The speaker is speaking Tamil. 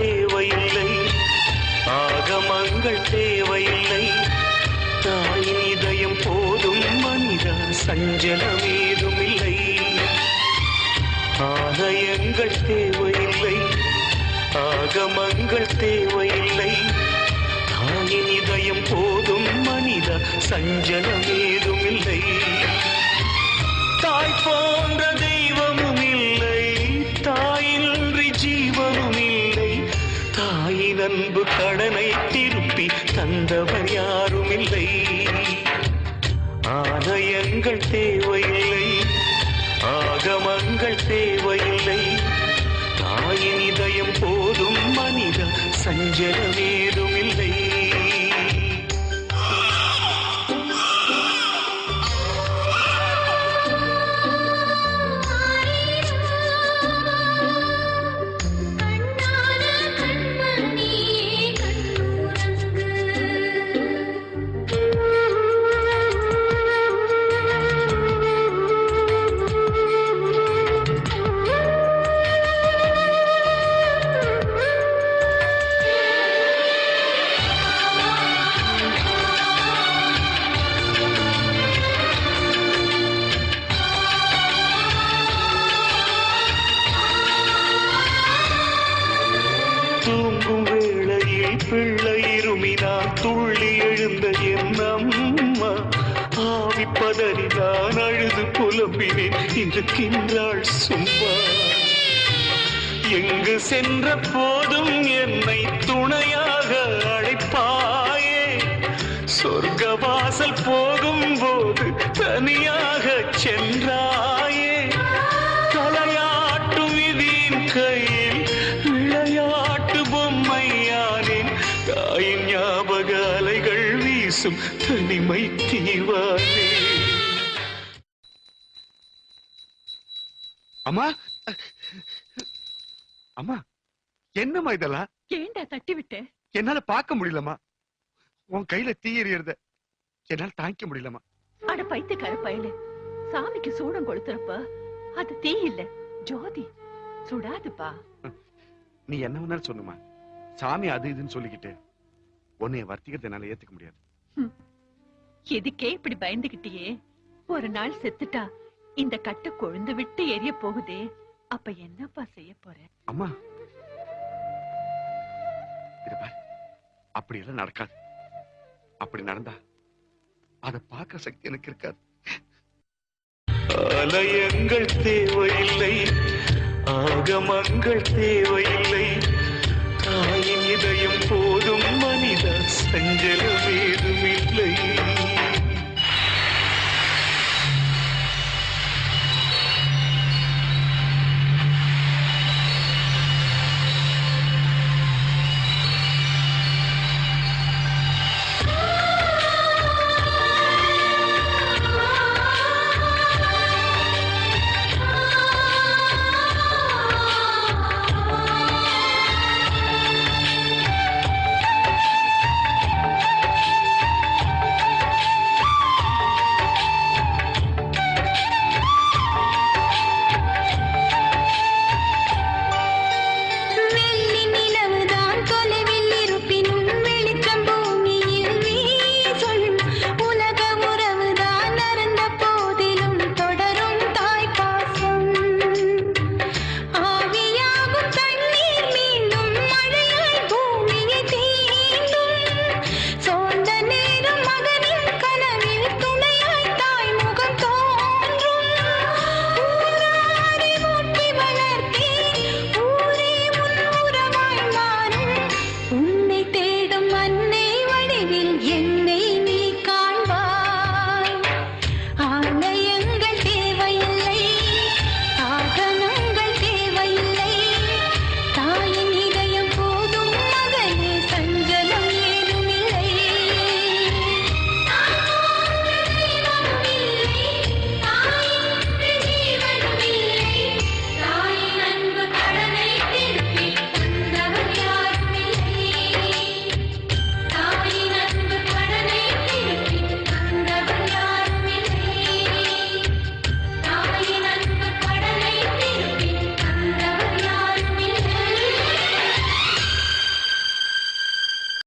தேவையில்லை, ஆகமங்கள் தேவையில்லை. தாயின் இதயம் போதும் மனிதா, சஞ்சலம் ஏதுமில்லை. ஆலயங்கள் தேவையில்லை, ஆகமங்கள் தேவையில்லை. தாயின் இதயம் போதும் மனிதா, சஞ்சலம் ஏதுமில்லை. தாய் போன்ற தெய்வமும் இல்லை, தாயின்றி ஜீவனும் இல்லை. தாயின் அன்பு கடனை திருப்பி தந்தவர் யாரும் இல்லை. ஆலயங்கள் தேவையில்லை, ஆகமங்கள் தேவையில்லை. தாயின் இதயம் போதும் மனித, சஞ்சலம் ஏதும் இல்லை. தூங்கும் வேளையில் பிள்ளை இருமினால் துள்ளி எழுந்த என் அம்மா, ஆவி பதறிதான் அழுது புலம்பினேன், இருக்கின்றாள் சும்மா. எங்கு சென்ற போதும் என்னை துணையாக அழைப்பாயே, சொர்க்கவாசல் போகும் போது தனியாக சென்றாயே. தலையாட்டும் விதியின் கையில் விளையாட்டு பொம்மையானேன், தாயின் ஞாபக அலைகள் வீசும் தனிமை தீவானே. அம்மா, அம்மா, என்னம்மா இதெல்லாம்? ஏண்டா தட்டி விட்ட? என்னால பார்க்க முடியலம்மா. உன் கையில தீ எறியறத என்னால தாங்கிக்க முடியலம்மா. அட பைத்தியக்கார பயலே, சாமிக்கு சூடம் கொளுத்துறப்ப அது தீ இல்ல, ஜோதி. சுடாதுப்பா. நீ என்ன வேணாலும் சொல்லுமா, சாமி அது இதுன்னு சொல்லிக்கிட்டு உன்னைய வர்த்திக்கிறத என்னால ஏத்துக்க முடியாது. எதுக்கே இப்படி பயந்துகிட்டியே? ஒரு நாள் செத்துட்டா இந்த கட்டை கொழுந்து விட்டு எரிய போகுதே, அப்ப என்னப்பா செய்ய போற? அம்மா, இத பாரு, அப்படி எல்லாம் நடக்காது. அப்படி நடந்தா அத பார்க்க சக்தி எனக்கு இருக்காது. ஆலயங்கள் தேவையில்லை, ஆகமங்கள் தேவையில்லை.